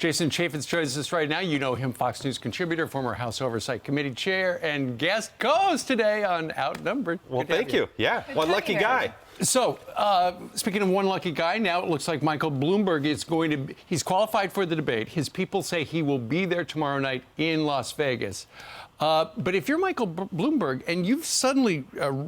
Jason Chaffetz joins us right now. You know him, Fox News contributor, former House Oversight Committee chair, and guest co-host today on Outnumbered. Well, thank you. Yeah, one lucky guy. So, speaking of one lucky guy, now it looks like Michael Bloomberg is he's qualified for the debate. His people say he will be there tomorrow night in Las Vegas. But if you're Michael Bloomberg and you've suddenly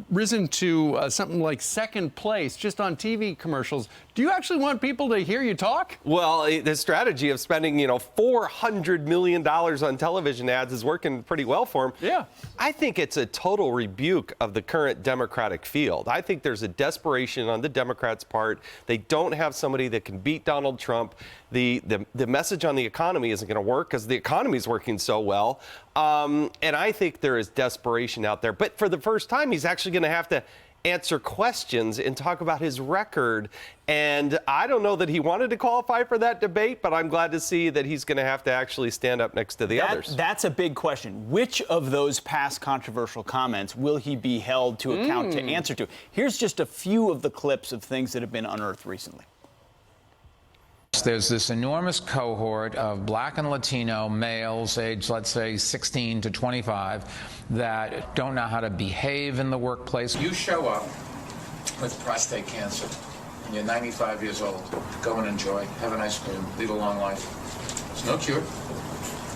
risen to something like second place just on TV commercials, do you actually want people to hear you talk? Well, the strategy of spending, $400 million on television ads is working pretty well for him. Yeah. I think it's a total rebuke of the current Democratic field. I think there's a desperation on the Democrats' part. They don't have somebody that can beat Donald Trump. The message on the economy isn't going to work because the economy is working so well. And I think there is desperation out there. But for the first time, he's actually going to have to answer questions and talk about his record. And I don't know that he wanted to qualify for that debate, but I'm glad to see that he's going to have to actually stand up next to the others. That's a big question. Which of those past controversial comments will he be held to account to answer to? Here's just a few of the clips of things that have been unearthed recently. There's this enormous cohort of black and Latino males aged, let's say, 16 to 25 that don't know how to behave in the workplace. You show up with prostate cancer and you're 95 years old. Go and enjoy, have an ice cream, lead a long life. There's no cure,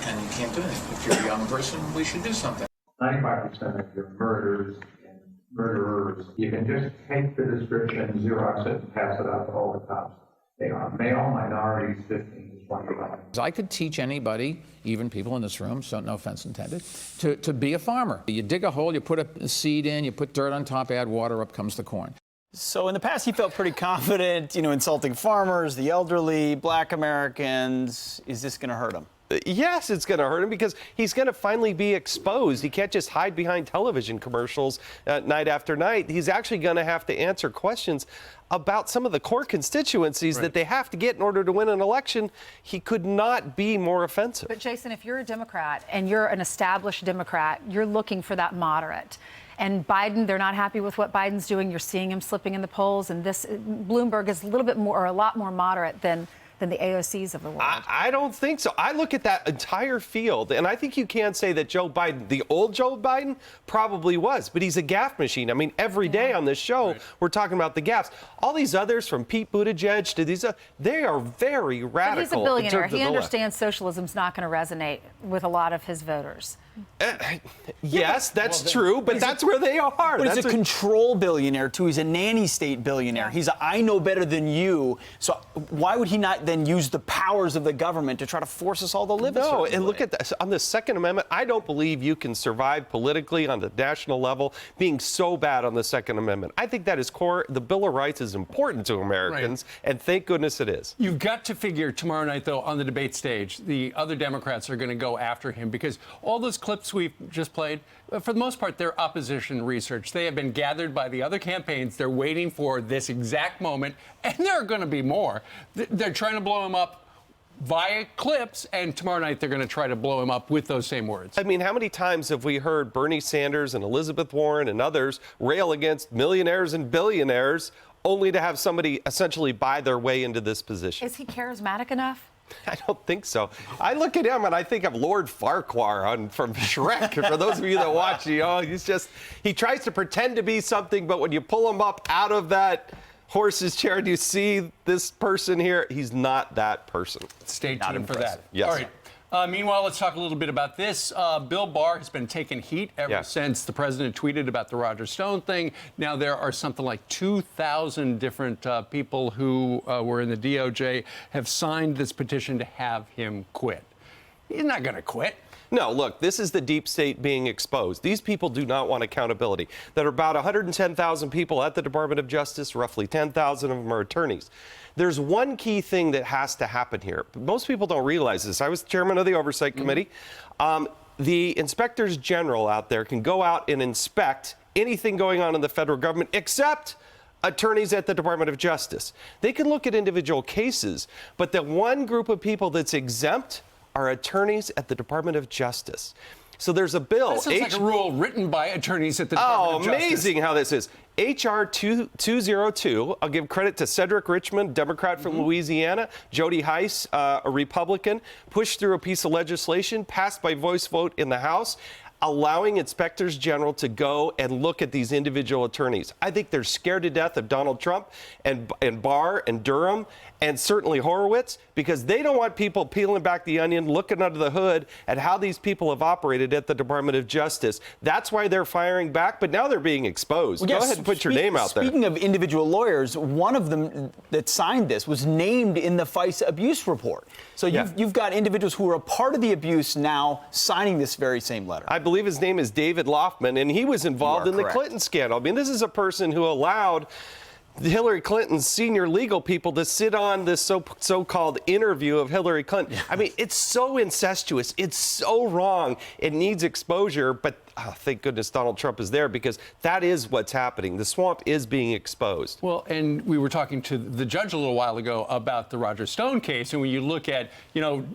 and you can't do anything. If you're a young person, we should do something. 95% of your murders and murderers, you can just take the description, Xerox it, and pass it out to all the cops. They are male, minorities, 15 to 25. I could teach anybody, even people in this room, so no offense intended, to be a farmer. You dig a hole, you put a seed in, you put dirt on top, add water, up comes the corn. So in the past, he felt pretty confident, insulting farmers, the elderly, black Americans. Is this going to hurt him? Yes, it's going to hurt him because he's going to finally be exposed. He can't just hide behind television commercials night after night. He's actually going to have to answer questions about some of the core constituencies that they have to get in order to win an election. He could not be more offensive. But Jason, if you're a Democrat and you're an established Democrat, you're looking for that moderate. And Biden, they're not happy with what Biden's doing. You're seeing him slipping in the polls. And this Bloomberg is a little bit more, or a lot more moderate than the AOCs of the world. I don't think so. I look at that entire field, and I think you can say that Joe Biden, the old Joe Biden, probably was, but he's a gaffe machine. I mean, every day on this show, we're talking about the gaffes. All these others, from Pete Buttigieg to these, they are very radical. But he's a billionaire. He understands socialism's not going to resonate with a lot of his voters. Yes, that's true, but that's where they are. But he's a control billionaire, too. He's a nanny state billionaire. Yeah. He's a I know better than you. So why would he not then use the powers of the government to try to force us all to live a certain way? And look at this. On the Second Amendment, I don't believe you can survive politically on the national level being so bad on the Second Amendment. I think that is core. The Bill of Rights is important to Americans, and thank goodness it is. You've got to figure tomorrow night, though, on the debate stage, the other Democrats are going to go after him because all those clips we've just played, for the most part, they're opposition research. They have been gathered by the other campaigns. They're waiting for this exact moment, and there are going to be more. They're trying to blow him up via clips, and tomorrow night they're going to try to blow him up with those same words. I mean, how many times have we heard Bernie Sanders and Elizabeth Warren and others rail against millionaires and billionaires only to have somebody essentially buy their way into this position? Is he charismatic enough? I don't think so. I look at him and I think of Lord Farquhar from Shrek. For those of you that watch, he tries to pretend to be something, but when you pull him up out of that horse's chair and you see this person here, he's not that person. Stay tuned for that. Yes. All right. Meanwhile, let's talk a little bit about this. Bill Barr has been taking heat ever since the president tweeted about the Roger Stone thing. Now there are something like 2,000 different people who were in the DOJ have signed this petition to have him quit. He's not going to quit. No, look, this is the deep state being exposed. These people do not want accountability. There are about 110,000 people at the Department of Justice. Roughly 10,000 of them are attorneys. There's one key thing that has to happen here. Most people don't realize this. I was chairman of the Oversight Committee. The inspectors general out there can go out and inspect anything going on in the federal government except attorneys at the Department of Justice. They can look at individual cases, but the one group of people that's exempt are attorneys at the Department of Justice. So there's a bill. That sounds like a rule written by attorneys at the Department of Justice. Oh, amazing how this is. H.R. 202, I'll give credit to Cedric Richmond, Democrat from Louisiana, Jody Hice, a Republican, pushed through a piece of legislation passed by voice vote in the House, allowing inspectors general to go and look at these individual attorneys. I think they're scared to death of Donald Trump and Barr and Durham and certainly Horowitz, because they don't want people peeling back the onion, looking under the hood at how these people have operated at the Department of Justice. That's why they're firing back, but now they're being exposed. Go ahead and put your name out there. Speaking of individual lawyers, one of them that signed this was named in the FISA abuse report. So you've got individuals who are a part of the abuse now signing this very same letter. I believe his name is David Loftman, and he was involved in the Clinton scandal. I mean, this is a person who allowed Hillary Clinton's senior legal people to sit on this so-called interview of Hillary Clinton. I mean, it's so incestuous. It's so wrong. It needs exposure, but thank goodness Donald Trump is there, because that is what's happening. The swamp is being exposed. Well, and we were talking to the judge a little while ago about the Roger Stone case, and when you look at,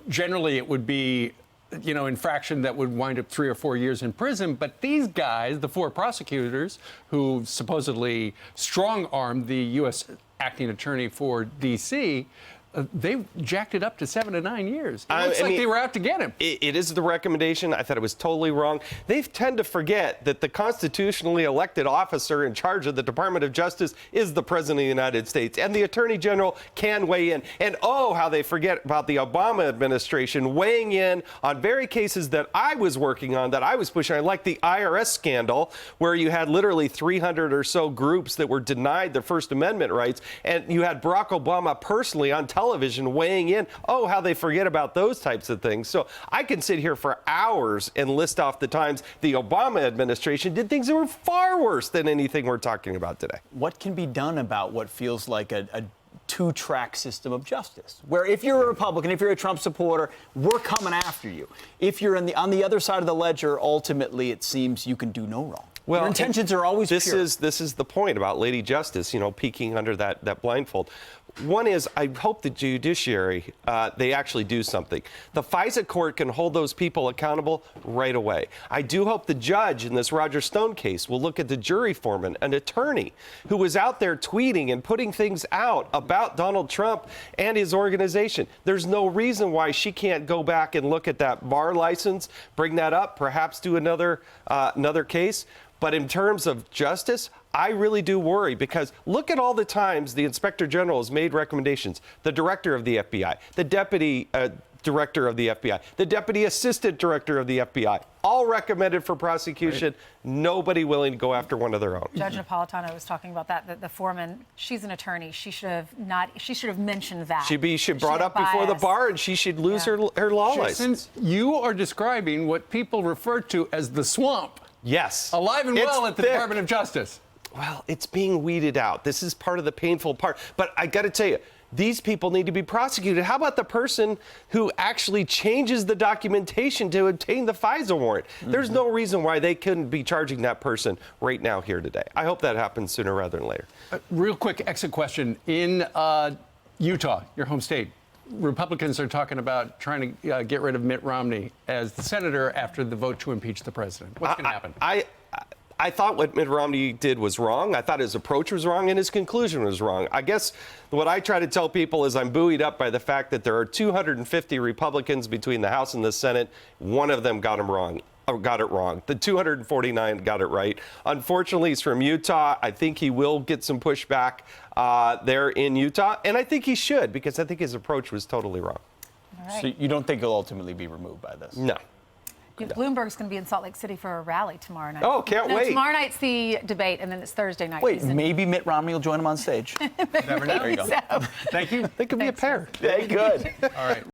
generally it would be infraction that would wind up 3 or 4 years in prison. But these guys, the 4 prosecutors who supposedly strong-armed the U.S. acting attorney for D.C., they jacked it up to 7 to 9 years. It looks like they were out to get him. It is the recommendation. I thought it was totally wrong. They tend to forget that the constitutionally elected officer in charge of the Department of Justice is the President of the United States, and the Attorney General can weigh in. And how they forget about the Obama administration weighing in on very cases that I was working on, that I was pushing, like the IRS scandal, where you had literally 300 or so groups that were denied their First Amendment rights, and you had Barack Obama personally on television weighing in. How they forget about those types of things. So I can sit here for hours and list off the times the Obama administration did things that were far worse than anything we're talking about today. What can be done about what feels like a two-track system of justice, where if you're a Republican, if you're a Trump supporter, we're coming after you. If you're on the other side of the ledger, ultimately it seems you can do no wrong. Well, your intentions are always pure. This is the point about Lady Justice, peeking under that blindfold. One is, I hope the judiciary, they actually do something. The FISA court can hold those people accountable right away. I do hope the judge in this Roger Stone case will look at the jury foreman, an attorney who was out there tweeting and putting things out about Donald Trump and his organization. There's no reason why she can't go back and look at that bar license, bring that up, perhaps do another case. But in terms of justice, I really do worry, because look at all the times the Inspector General has made recommendations. The director of the FBI, the deputy director of the FBI, the deputy assistant director of the FBI, all recommended for prosecution. Right. Nobody willing to go after one of their own. Judge Napolitano was talking about that. The foreman, she's an attorney. She should have mentioned that. She should brought up before the bar, and she should lose her law license. You are describing what people refer to as the swamp. Yes. Alive and well at the Department of Justice. Well, it's being weeded out. This is part of the painful part. But I got to tell you, these people need to be prosecuted. How about the person who actually changes the documentation to obtain the FISA warrant? There's no reason why they couldn't be charging that person right now here today. I hope that happens sooner rather than later. Real quick exit question. In Utah, your home state, Republicans are talking about trying to get rid of Mitt Romney as the senator after the vote to impeach the president. What's going to happen? I thought what Mitt Romney did was wrong. I thought his approach was wrong and his conclusion was wrong. I guess what I try to tell people is I'm buoyed up by the fact that there are 250 Republicans between the House and the Senate. One of them got it wrong. The 249 got it right. Unfortunately, he's from Utah. I think he will get some pushback there in Utah, and I think he should, because I think his approach was totally wrong. All right. So you don't think he'll ultimately be removed by this? No. Bloomberg's going to be in Salt Lake City for a rally tomorrow night. Oh, can't wait. Tomorrow night's the debate, and then it's Thursday night. Wait, maybe Mitt Romney will join him on stage. Never know. There you go. Thank you. They could be a pair. Very good. All right.